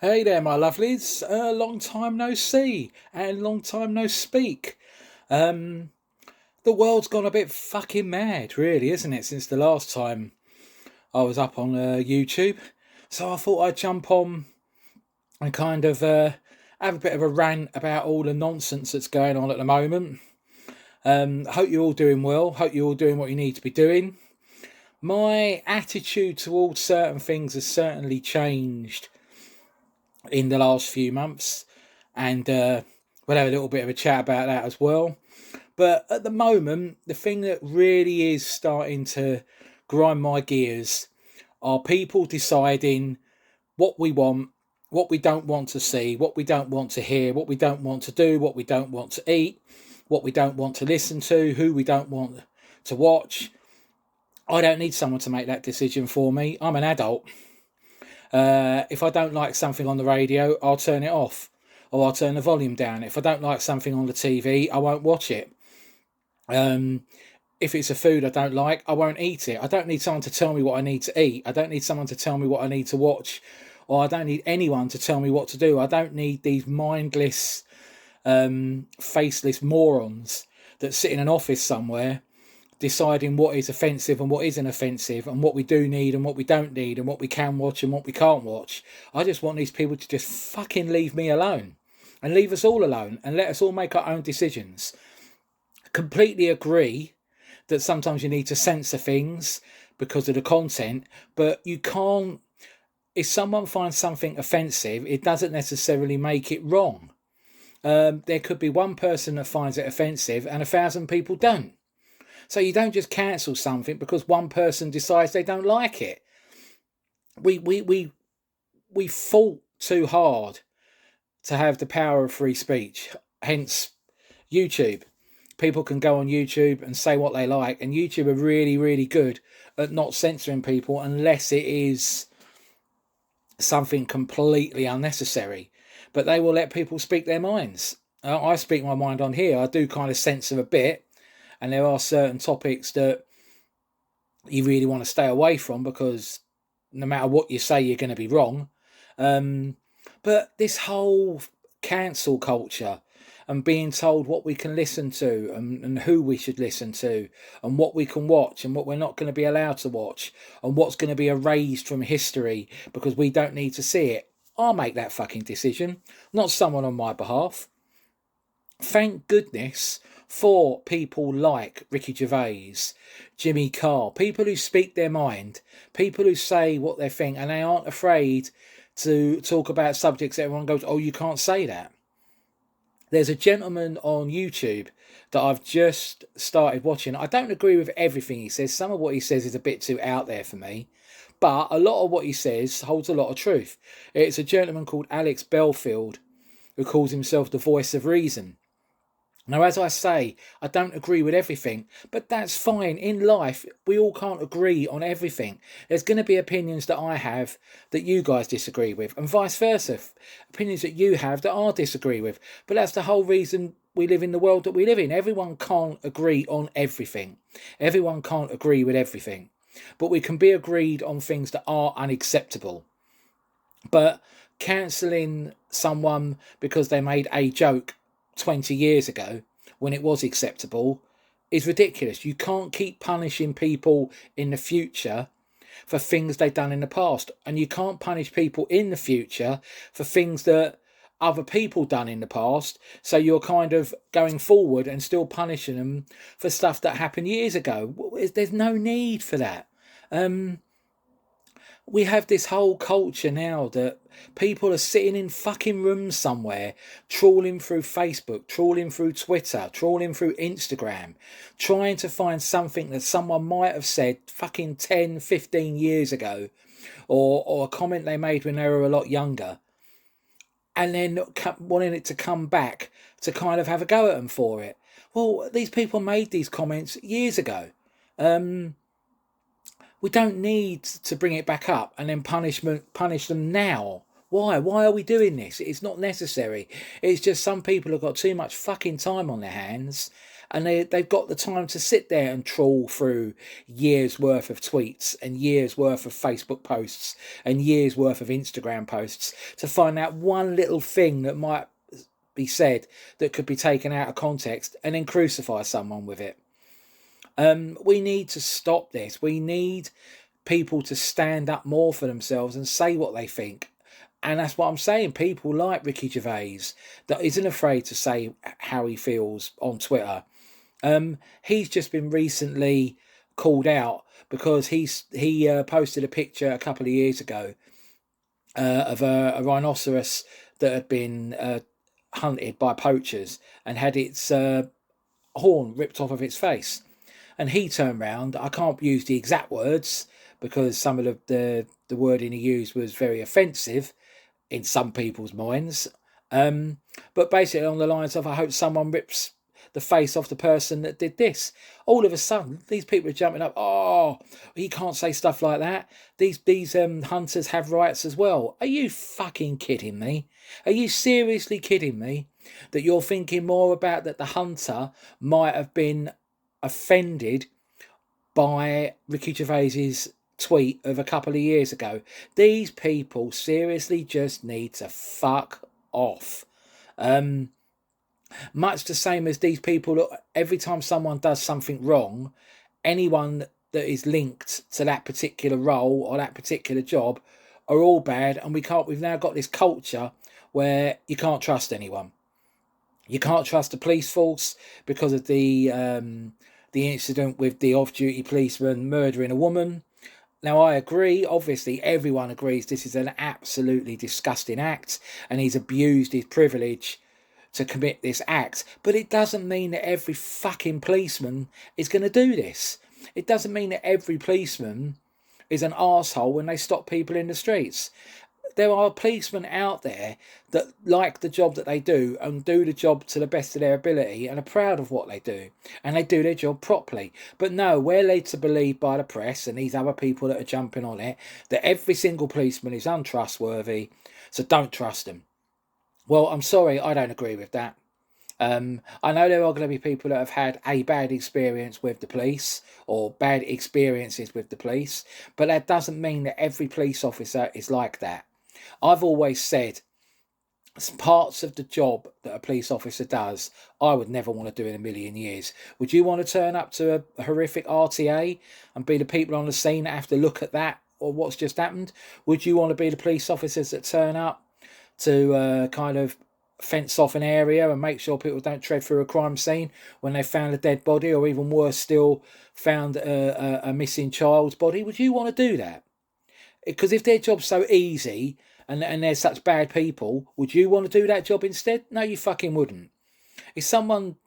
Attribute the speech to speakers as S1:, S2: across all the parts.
S1: Hey there, my lovelies. Long time no see and long time no speak. Um, the world's gone a bit fucking mad, really, isn't it? Since the last time I was up on YouTube, so I thought I'd jump on and kind of have a bit of a rant about all the nonsense that's going on at the moment. Hope you're all doing well. Hope you're all doing what you need to be doing. My attitude towards certain things has certainly changed in the last few months, and we'll have a little bit of a chat about that as well. But at the moment, the thing that really is starting to grind my gears are people deciding what we want, what we don't want to see, what we don't want to hear, what we don't want to do, what we don't want to eat, what we don't want to listen to, who we don't want to watch. I don't need someone to make that decision for me. I'm an adult. If I don't like something on the radio, I'll turn it off or I'll turn the volume down. If I don't like something on the TV, I won't watch it. Um, if it's a food I don't like, I won't eat it. I don't need someone to tell me what I need to eat. I don't need someone to tell me what I need to watch, or I don't need anyone to tell me what to do. I don't need these mindless, faceless morons that sit in an office somewhere deciding what is offensive and what isn't offensive, and what we do need and what we don't need, and what we can watch and what we can't watch. I just want these people to just fucking leave me alone and leave us all alone and let us all make our own decisions. Completely agree that sometimes you need to censor things because of the content, but you can't. If someone finds something offensive, it doesn't necessarily make it wrong. There could be one person that finds it offensive and 1,000 people don't. So you don't just cancel something because one person decides they don't like it. We fought too hard to have the power of free speech. Hence YouTube. People can go on YouTube and say what they like, and YouTube are really, really good at not censoring people unless it is something completely unnecessary. But they will let people speak their minds. I speak my mind on here. I do kind of censor a bit, and there are certain topics that you really want to stay away from because no matter what you say, you're going to be wrong. But this whole cancel culture and being told what we can listen to, and who we should listen to, and what we can watch and what we're not going to be allowed to watch, and what's going to be erased from history because we don't need to see it. I'll make that fucking decision, not someone on my behalf. Thank goodness for people like Ricky Gervais, Jimmy Carr, people who speak their mind, people who say what they think, and they aren't afraid to talk about subjects that everyone goes, oh, you can't say that. There's a gentleman on YouTube that I've just started watching. I don't agree with everything he says. Some of what he says is a bit too out there for me, but a lot of what he says holds a lot of truth. It's a gentleman called Alex Belfield who calls himself the voice of reason. Now, as I say, I don't agree with everything, but that's fine. In life, we all can't agree on everything. There's going to be opinions that I have that you guys disagree with, and vice versa. Opinions that you have that I disagree with. But that's the whole reason we live in the world that we live in. Everyone can't agree on everything. Everyone can't agree with everything. But we can be agreed on things that are unacceptable. But cancelling someone because they made a joke 20 years ago when it was acceptable is ridiculous. You can't keep punishing people in the future for things they've done in the past, and you can't punish people in the future for things that other people done in the past. So you're kind of going forward and still punishing them for stuff that happened years ago. There's no need for that. We have this whole culture now that people are sitting in fucking rooms somewhere, trawling through Facebook, trawling through Twitter, trawling through Instagram, trying to find something that someone might have said fucking 10, 15 years ago, or a comment they made when they were a lot younger, and then wanting it to come back to kind of have a go at them for it. Well, these people made these comments years ago. We don't need to bring it back up and then punish them now. Why are we doing this? It's not necessary. It's just some people have got too much fucking time on their hands, and they've got the time to sit there and trawl through years worth of tweets and years worth of Facebook posts and years worth of Instagram posts to find out one little thing that might be said that could be taken out of context and then crucify someone with it. We need to stop this. We need people to stand up more for themselves and say what they think. And that's what I'm saying. People like Ricky Gervais that isn't afraid to say how he feels on Twitter. He's just been recently called out because he posted a picture a couple of years ago of a rhinoceros that had been hunted by poachers and had its horn ripped off of its face. And he turned round. I can't use the exact words because some of the wording he used was very offensive in some people's minds. But basically on the lines of, I hope someone rips the face off the person that did this. All of a sudden, these people are jumping up. Oh, you can't say stuff like that. These hunters have rights as well. Are you fucking kidding me? Are you seriously kidding me? That you're thinking more about that the hunter might have been offended by Ricky Gervais's tweet of a couple of years ago. These people seriously just need to fuck off. Much the same as these people, every time someone does something wrong, anyone that is linked to that particular role or that particular job are all bad, and we've now got this culture where you can't trust anyone. You can't trust the police force because of the incident with the off-duty policeman murdering a woman. Now, I agree. Obviously, everyone agrees this is an absolutely disgusting act, and he's abused his privilege to commit this act. But it doesn't mean that every fucking policeman is going to do this. It doesn't mean that every policeman is an arsehole when they stop people in the streets. There are policemen out there that like the job that they do and do the job to the best of their ability and are proud of what they do. And they do their job properly. But no, we're led to believe by the press and these other people that are jumping on it that every single policeman is untrustworthy, so don't trust them. Well, I'm sorry, I don't agree with that. I know there are going to be people that have had a bad experience with the police or bad experiences with the police, but that doesn't mean that every police officer is like that. I've always said parts of the job that a police officer does, I would never want to do in a million years. Would you want to turn up to a horrific RTA and be the people on the scene that have to look at that or what's just happened? Would you want to be the police officers that turn up to kind of fence off an area and make sure people don't tread through a crime scene when they found a dead body, or even worse still, found a missing child's body? Would you want to do that? Because if their job's so easy and they're such bad people, would you want to do that job instead? No, you fucking wouldn't. If someone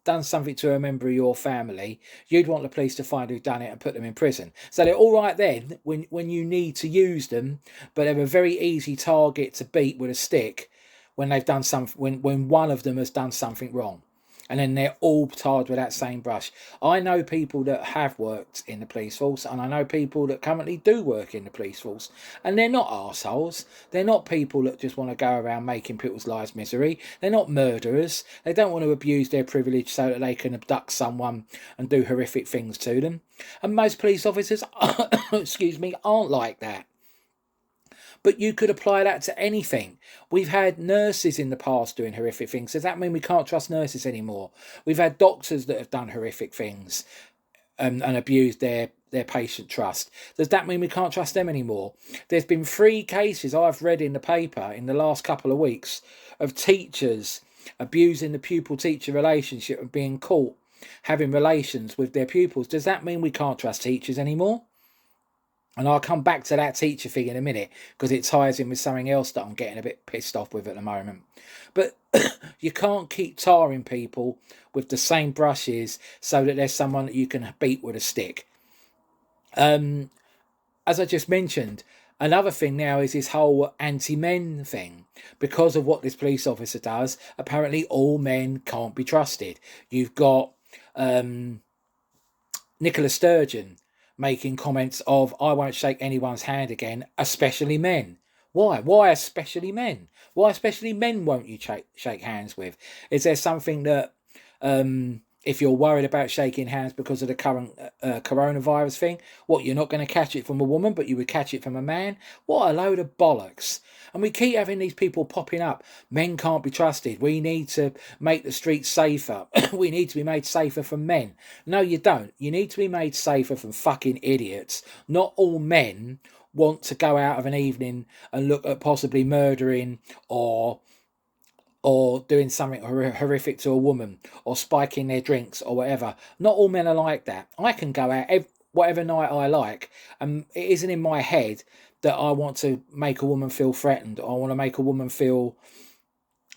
S1: done something to a member of your family, you'd want the police to find who done it and put them in prison. So they're all right then when you need to use them, but they're a very easy target to beat with a stick when they've done something, when one of them has done something wrong. And then they're all tarred with that same brush. I know people that have worked in the police force, and I know people that currently do work in the police force, and they're not arseholes. They're not people that just want to go around making people's lives misery. They're not murderers. They don't want to abuse their privilege so that they can abduct someone and do horrific things to them. And most police officers, excuse me, aren't like that. But you could apply that to anything. We've had nurses in the past doing horrific things. Does that mean we can't trust nurses anymore? We've had doctors that have done horrific things and abused their patient trust. Does that mean we can't trust them anymore? There's been 3 cases I've read in the paper in the last couple of weeks of teachers abusing the pupil-teacher relationship and being caught having relations with their pupils. Does that mean we can't trust teachers anymore? And I'll come back to that teacher thing in a minute because it ties in with something else that I'm getting a bit pissed off with at the moment. But you can't keep tarring people with the same brushes so that there's someone that you can beat with a stick. As I just mentioned, another thing now is this whole anti-men thing. Because of what this police officer does, apparently all men can't be trusted. You've got Nicola Sturgeon making comments of, I won't shake anyone's hand again, especially men. Why? Why especially men? Why especially men won't you shake hands with? Is there something that if you're worried about shaking hands because of the current coronavirus thing, what, you're not going to catch it from a woman, but you would catch it from a man? What a load of bollocks. And we keep having these people popping up. Men can't be trusted. We need to make the streets safer. We need to be made safer from men. No, you don't. You need to be made safer from fucking idiots. Not all men want to go out of an evening and look at possibly murdering or doing something horrific to a woman, or spiking their drinks or whatever. Not all men are like that. I can go out whatever night I like, and it isn't in my head that I want to make a woman feel threatened, or I want to make a woman feel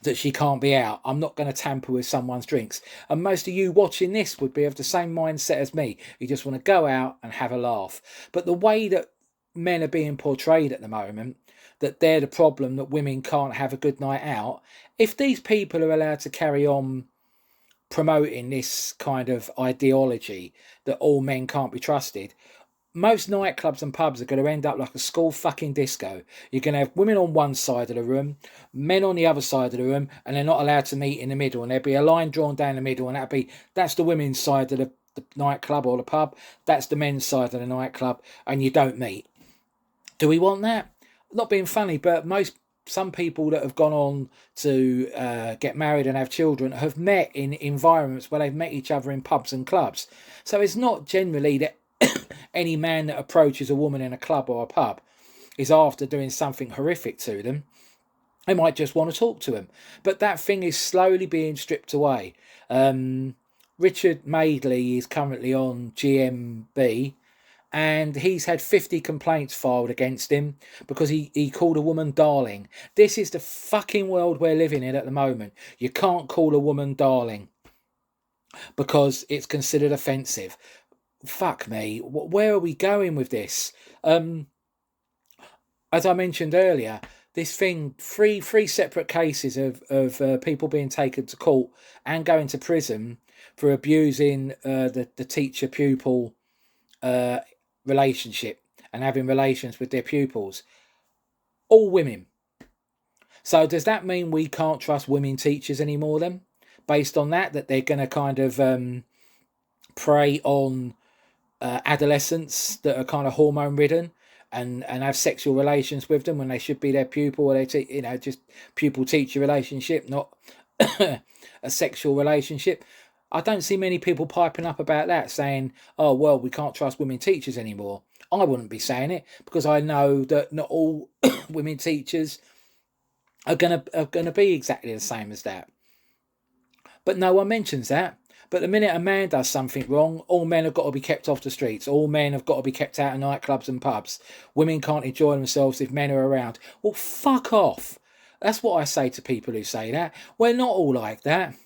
S1: that she can't be out. I'm not going to tamper with someone's drinks. And most of you watching this would be of the same mindset as me. You just want to go out and have a laugh. But the way that men are being portrayed at the moment, that they're the problem, that women can't have a good night out, if these people are allowed to carry on promoting this kind of ideology that all men can't be trusted, most nightclubs and pubs are going to end up like a school fucking disco. You're going to have women on one side of the room, men on the other side of the room, and they're not allowed to meet in the middle. And there'll be a line drawn down the middle, and that's the women's side of the nightclub or the pub. That's the men's side of the nightclub, and you don't meet. Do we want that? Not being funny, but some people that have gone on to get married and have children have met in environments where they've met each other in pubs and clubs. So it's not generally that any man that approaches a woman in a club or a pub is after doing something horrific to them. They might just want to talk to them. But that thing is slowly being stripped away. Richard Madeley is currently on GMB, and he's had 50 complaints filed against him because he called a woman darling. This is the fucking world we're living in at the moment. You can't call a woman darling because it's considered offensive. Fuck me. Where are we going with this? As I mentioned earlier, this thing, three separate cases of people being taken to court and going to prison for abusing the teacher-pupil relationship and having relations with their pupils. All women. So does that mean we can't trust women teachers anymore then? Based on that they're going to kind of prey on adolescents that are kind of hormone ridden and have sexual relations with them when they should be their pupil, or just pupil teacher relationship, not a sexual relationship. I don't see many people piping up about that, saying, oh, well, we can't trust women teachers anymore. I wouldn't be saying it because I know that not all women teachers are gonna be exactly the same as that. But no one mentions that. But the minute a man does something wrong, all men have got to be kept off the streets. All men have got to be kept out of nightclubs and pubs. Women can't enjoy themselves if men are around. Well, fuck off. That's what I say to people who say that. We're not all like that.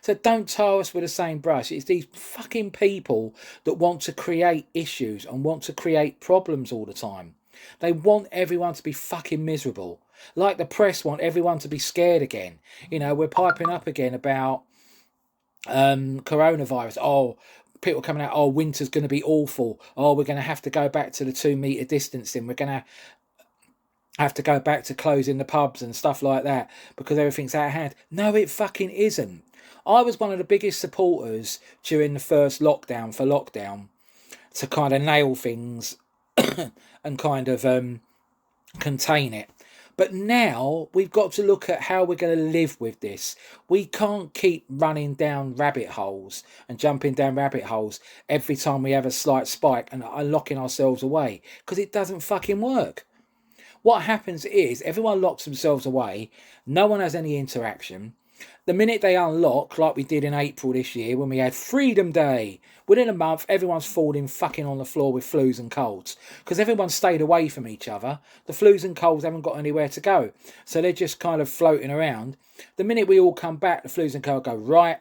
S1: So don't tar us with the same brush. It's these fucking people that want to create issues and want to create problems all the time. They want everyone to be fucking miserable. Like the press want everyone to be scared again. We're piping up again about coronavirus. Oh, people coming out, oh, winter's going to be awful. Oh, we're going to have to go back to the 2 metre distancing. We're going to have to go back to closing the pubs and stuff like that because everything's out of hand. No, it fucking isn't. I was one of the biggest supporters during the first lockdown to kind of nail things and kind of contain it. But now we've got to look at how we're going to live with this. We can't keep running down rabbit holes and jumping down rabbit holes every time we have a slight spike and locking ourselves away, because it doesn't fucking work. What happens is everyone locks themselves away. No one has any interaction. The minute they unlock, like we did in April this year when we had Freedom Day, within a month everyone's falling fucking on the floor with flus and colds because everyone stayed away from each other. The flus and colds haven't got anywhere to go, so they're just kind of floating around. The minute we all come back, the flus and colds go, right,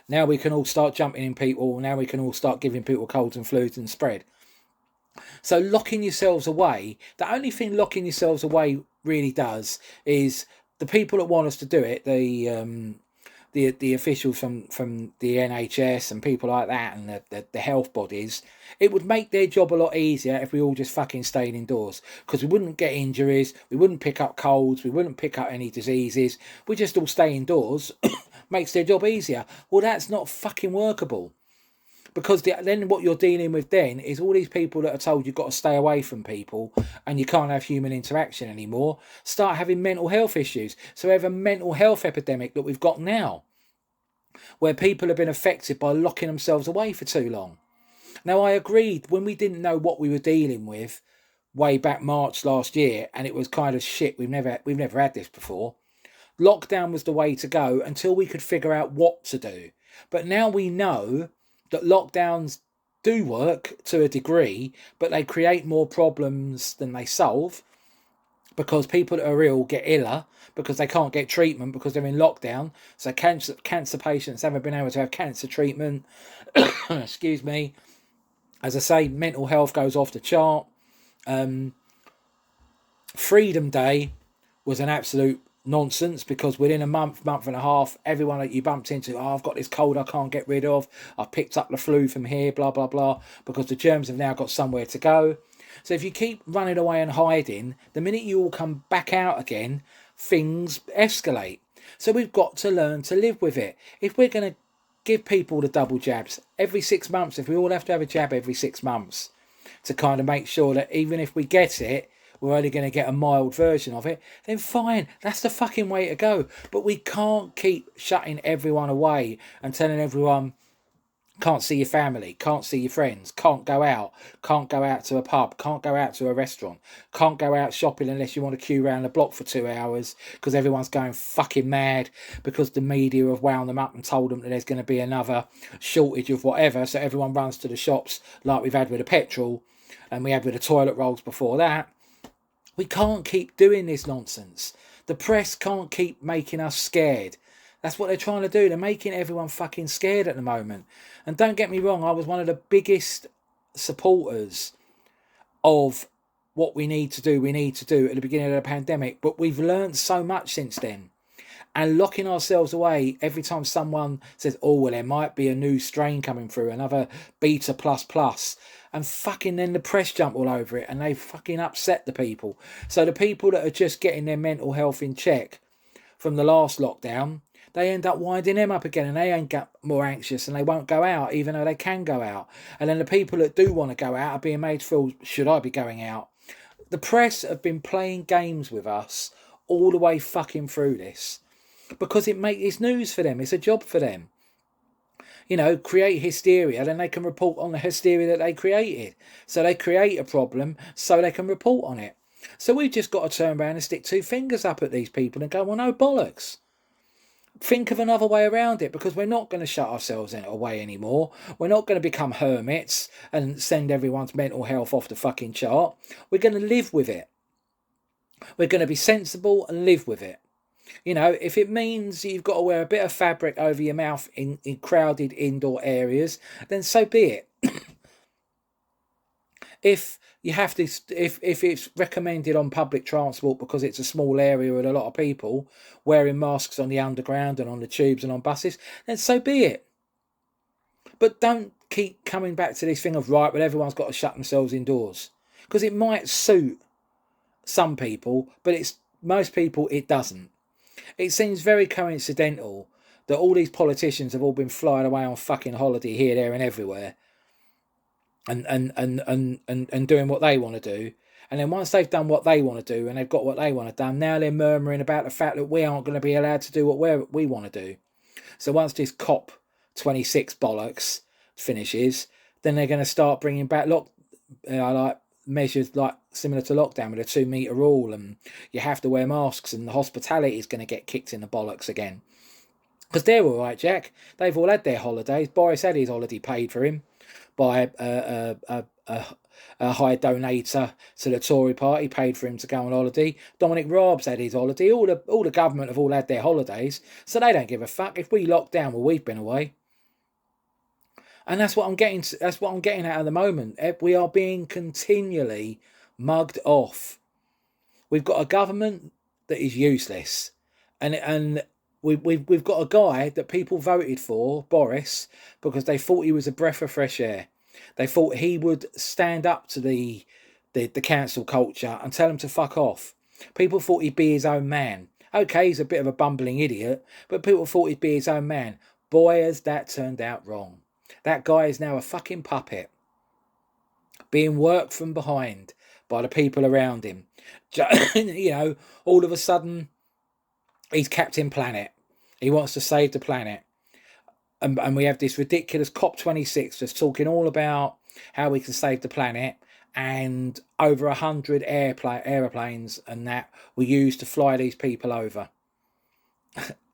S1: now we can all start jumping in people, now we can all start giving people colds and flus and spread. So locking yourselves away, the only thing locking yourselves away really does is the people that want us to do it, the officials from the NHS and people like that, and the health bodies, it would make their job a lot easier if we all just fucking stayed indoors, because we wouldn't get injuries, we wouldn't pick up colds, we wouldn't pick up any diseases, we just all stay indoors. makes their job easier. Well, that's not fucking workable. Because then what you're dealing with then is all these people that are told you've got to stay away from people and you can't have human interaction anymore, start having mental health issues. So we have a mental health epidemic that we've got now, where people have been affected by locking themselves away for too long. Now, I agreed when we didn't know what we were dealing with way back March last year, and it was kind of shit. We've never had this before. Lockdown was the way to go until we could figure out what to do. But now we know that lockdowns do work to a degree, but they create more problems than they solve, because people that are ill get iller because they can't get treatment because they're in lockdown. So cancer patients haven't been able to have cancer treatment. Excuse me. As I say, mental health goes off the chart. Freedom Day was an absolute nonsense, because within a month and a half, everyone that you bumped into, I've got this cold I can't get rid of, I've picked up the flu from here, blah blah blah, because the germs have now got somewhere to go. So if you keep running away and hiding, the minute you all come back out again, things escalate. So we've got to learn to live with it. If we're going to give people the double jabs every 6 months, if we all have to have a jab every 6 months to kind of make sure that even if we get it, we're only going to get a mild version of it, then fine, that's the fucking way to go. But we can't keep shutting everyone away and telling everyone, can't see your family, can't see your friends, can't go out to a pub, can't go out to a restaurant, can't go out shopping unless you want to queue around the block for 2 hours because everyone's going fucking mad because the media have wound them up and told them that there's going to be another shortage of whatever, so everyone runs to the shops like we've had with the petrol and we had with the toilet rolls before that. We can't keep doing this nonsense. The press can't keep making us scared. That's what they're trying to do. They're making everyone fucking scared at the moment. And don't get me wrong, I was one of the biggest supporters of what we need to do at the beginning of the pandemic. But we've learned so much since then. And locking ourselves away every time someone says, oh, well, there might be a new strain coming through, another beta plus. And fucking then the press jump all over it and they fucking upset the people. So the people that are just getting their mental health in check from the last lockdown, they end up winding them up again and they ain't get more anxious and they won't go out even though they can go out. And then the people that do want to go out are being made to feel, should I be going out? The press have been playing games with us all the way fucking through this because it's news for them. It's a job for them. You know, create hysteria, then they can report on the hysteria that they created. So they create a problem so they can report on it. So we've just got to turn around and stick 2 fingers up at these people and go, well, no bollocks. Think of another way around it, because we're not going to shut ourselves away anymore. We're not going to become hermits and send everyone's mental health off the fucking chart. We're going to live with it. We're going to be sensible and live with it. You know, if it means you've got to wear a bit of fabric over your mouth in crowded indoor areas, then so be it. If you have to, if it's recommended on public transport because it's a small area with a lot of people wearing masks on the underground and on the tubes and on buses, then so be it. But don't keep coming back to this thing of, right, well, everyone's got to shut themselves indoors, because it might suit some people, but most people it doesn't. It seems very coincidental that all these politicians have all been flying away on fucking holiday here, there and everywhere and doing what they want to do. And then once they've done what they want to do and they've got what they want to do, now they're murmuring about the fact that we aren't going to be allowed to do what we want to do. So once this COP26 bollocks finishes, then they're going to start bringing back like measures like similar to lockdown with a 2 metre rule, and you have to wear masks, and the hospitality is going to get kicked in the bollocks again. Because they're all right, Jack. They've all had their holidays. Boris had his holiday paid for him by a high donator to the Tory party, paid for him to go on holiday. Dominic Raab's had his holiday. All the government have all had their holidays, so they don't give a fuck. If we lock down, well, we've been away. And that's what I'm getting at the moment. We are being continually mugged off. We've got a government that is useless, and we've got a guy that people voted for, Boris, because they thought he was a breath of fresh air. They thought he would stand up to the cancel culture and tell them to fuck off. People thought he'd be his own man, Okay, he's a bit of a bumbling idiot, but people thought he'd be his own man. Boy, has that turned out wrong. That guy is now a fucking puppet, being worked from behind by the people around him. You know, all of a sudden, he's Captain Planet. He wants to save the planet. And we have this ridiculous COP26 that's talking all about how we can save the planet, and over 100 aeroplanes and that were used to fly these people over.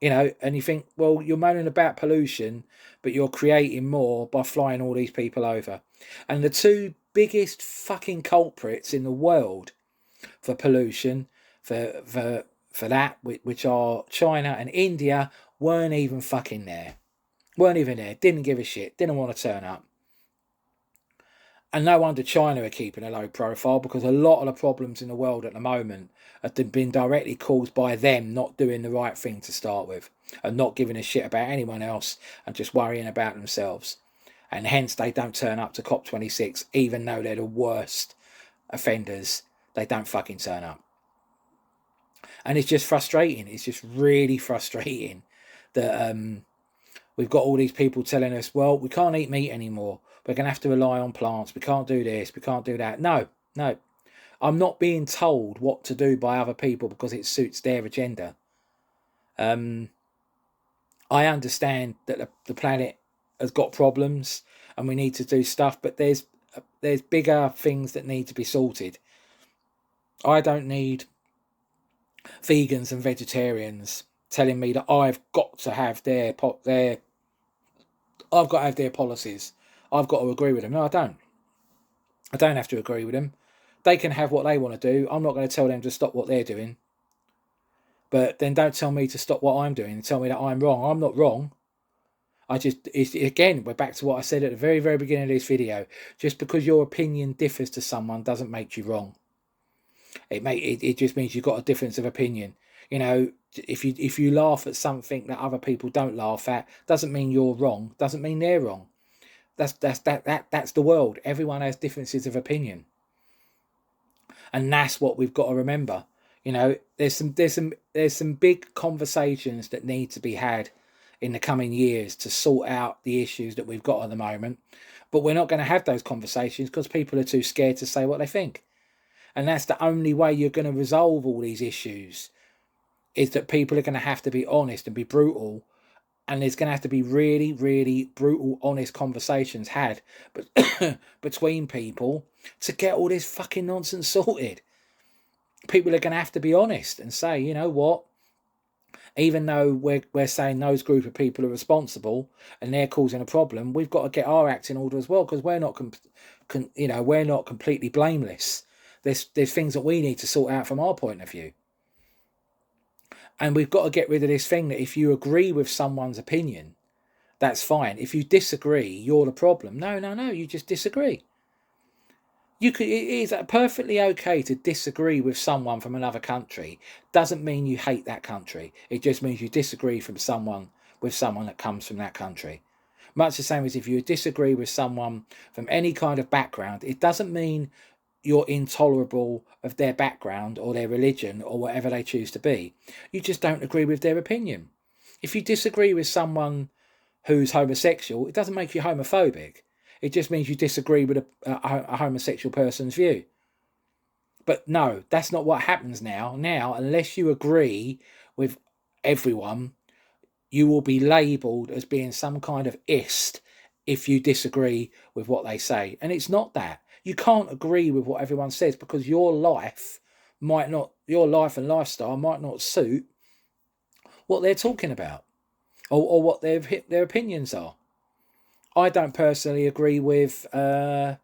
S1: You know, and you think, well, you're moaning about pollution, but you're creating more by flying all these people over. And the two biggest fucking culprits in the world for pollution, for that, which are China and India, weren't even fucking there. Weren't even there, didn't give a shit, didn't want to turn up. And no wonder China are keeping a low profile, because a lot of the problems in the world at the moment have been directly caused by them not doing the right thing to start with, and not giving a shit about anyone else and just worrying about themselves. And hence they don't turn up to COP26, even though they're the worst offenders. They don't fucking turn up. And it's just frustrating. It's just really frustrating that we've got all these people telling us, well, we can't eat meat anymore. We're going to have to rely on plants. We can't do this. We can't do that. No. I'm not being told what to do by other people because it suits their agenda. I understand that the planet has got problems and we need to do stuff, but there's bigger things that need to be sorted. I don't need vegans and vegetarians telling me that I've got to have their policies. I've got to agree with them. No, I don't. I don't have to agree with them. They can have what they want to do. I'm not going to tell them to stop what they're doing. But then don't tell me to stop what I'm doing and tell me that I'm wrong. I'm not wrong. Again, we're back to what I said at the very, very beginning of this video. Just because your opinion differs to someone doesn't make you wrong. It just means you've got a difference of opinion. You know, if you laugh at something that other people don't laugh at, doesn't mean you're wrong. Doesn't mean they're wrong. That's the world. Everyone has differences of opinion, and that's what we've got to remember. You know, there's some big conversations that need to be had in the coming years to sort out the issues that we've got at the moment. But we're not going to have those conversations because people are too scared to say what they think. And that's the only way you're going to resolve all these issues, is that people are going to have to be honest and be brutal. And there's going to have to be really, really brutal, honest conversations had between people to get all this fucking nonsense sorted. People are going to have to be honest and say, you know what? Even though we're saying those group of people are responsible and they're causing a problem, we've got to get our act in order as well, because we're not, we're not completely blameless. There's things that we need to sort out from our point of view. And we've got to get rid of this thing that if you agree with someone's opinion, that's fine. If you disagree, you're the problem. No, you just disagree. It is perfectly okay to disagree with someone from another country. Doesn't mean you hate that country. It just means you disagree with someone that comes from that country. Much the same as if you disagree with someone from any kind of background, it doesn't mean you're intolerable of their background or their religion or whatever they choose to be. You just don't agree with their opinion. If you disagree with someone who's homosexual, it doesn't make you homophobic. It just means you disagree with a homosexual person's view. But no, that's not what happens now. Now, unless you agree with everyone, you will be labelled as being some kind of ist if you disagree with what they say. And it's not that. You can't agree with what everyone says because your life and lifestyle might not suit what they're talking about or what their opinions are. I don't personally agree with the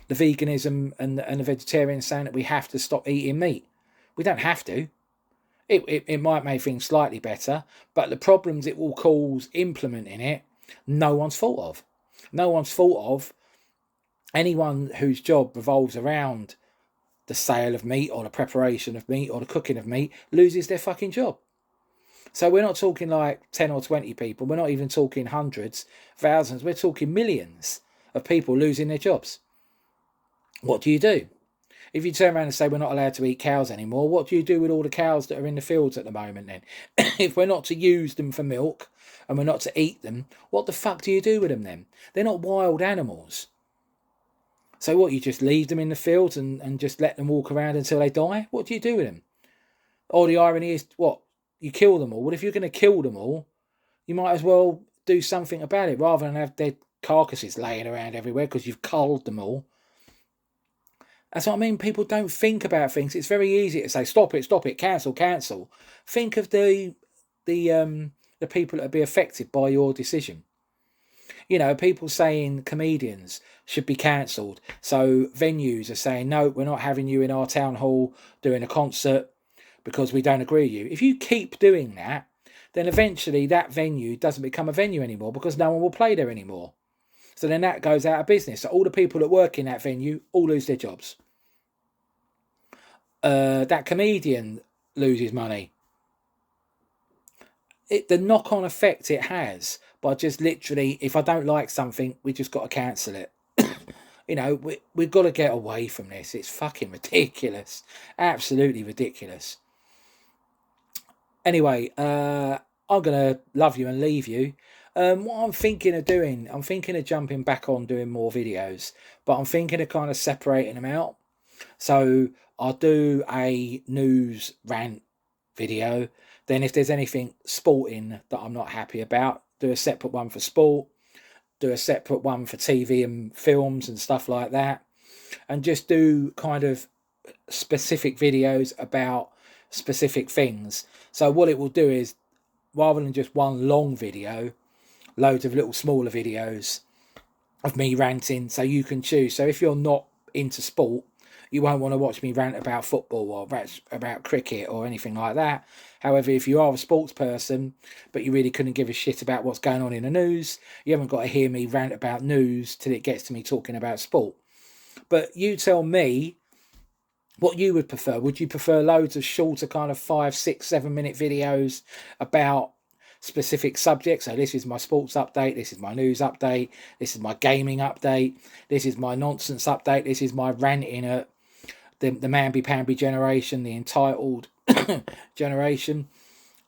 S1: veganism and the vegetarians saying that we have to stop eating meat. We don't have to. It might make things slightly better, but the problems it will cause implementing it, no one's fault of. No one's fault of. Anyone whose job revolves around the sale of meat or the preparation of meat or the cooking of meat loses their fucking job. So we're not talking like 10 or 20 people. We're not even talking hundreds, thousands. We're talking millions of people losing their jobs. What do? If you turn around and say we're not allowed to eat cows anymore, what do you do with all the cows that are in the fields at the moment then? If we're not to use them for milk and we're not to eat them, what the fuck do you do with them then? They're not wild animals. So what, you just leave them in the fields and just let them walk around until they die? What do you do with them? Or the irony is, what, you kill them all? Well, if you're going to kill them all, you might as well do something about it rather than have dead carcasses laying around everywhere because you've culled them all. That's what I mean. People don't think about things. It's very easy to say, stop it, cancel. Think of the people that would be affected by your decision. You know, people saying comedians should be cancelled. So venues are saying, no, we're not having you in our town hall doing a concert because we don't agree with you. If you keep doing that, then eventually that venue doesn't become a venue anymore because no one will play there anymore. So then that goes out of business. So all the people that work in that venue all lose their jobs. That comedian loses money. The knock-on effect it has by just literally, if I don't like something, we just got to cancel it. You know, we've got to get away from this. It's fucking ridiculous. Absolutely ridiculous. Anyway, I'm going to love you and leave you. What I'm thinking of doing, I'm thinking of jumping back on doing more videos, but I'm thinking of kind of separating them out. So I'll do a news rant video. Then if there's anything sporting that I'm not happy about, do a separate one for sport, do a separate one for TV and films and stuff like that. And just do kind of specific videos about specific things. So what it will do is, rather than just one long video, loads of little smaller videos of me ranting, so you can choose. So if you're not into sport, you won't want to watch me rant about football or about cricket or anything like that. However, if you are a sports person, but you really couldn't give a shit about what's going on in the news, you haven't got to hear me rant about news till it gets to me talking about sport. But you tell me what you would prefer. Would you prefer loads of shorter kind of 5, 6, 7 minute videos about specific subjects? So this is my sports update, this is my news update, this is my gaming update, this is my nonsense update, this is my ranting at the mamby-pamby generation, the entitled generation.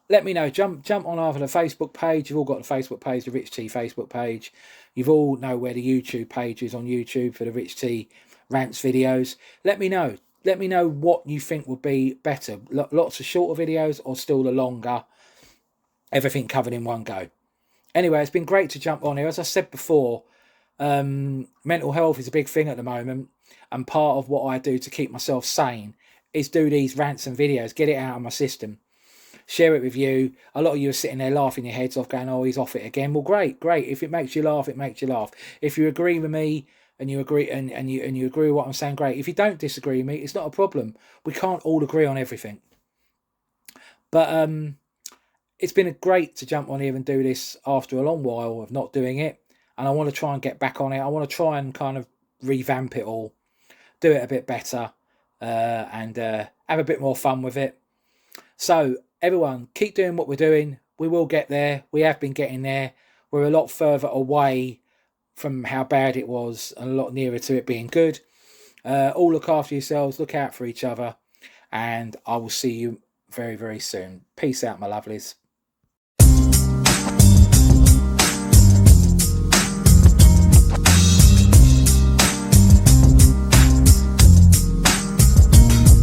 S1: Let me know. Jump on either the Facebook page. You've all got the Facebook page, the Rich T Facebook page. You've all know where the YouTube page is on YouTube for the Rich T rants videos. Let me know. Let me know what you think would be better. Lots of shorter videos or still the longer, everything covered in one go. Anyway, it's been great to jump on here. As I said before, mental health is a big thing at the moment. And part of what I do to keep myself sane is do these rants and videos, get it out of my system, share it with you. A lot of you are sitting there laughing your heads off going, oh, he's off it again. Well, great. If it makes you laugh, it makes you laugh. If you agree with me and you agree and you agree with what I'm saying, great. If you don't disagree with me, it's not a problem. We can't all agree on everything. But it's been great to jump on here and do this after a long while of not doing it. And I want to try and get back on it. I want to try and kind of revamp it all, do it a bit better, and have a bit more fun with it. So everyone, keep doing what we're doing. We will get there. We have been getting there. We're a lot further away from how bad it was and a lot nearer to it being good. All look after yourselves. Look out for each other. And I will see you very, very soon. Peace out, my lovelies.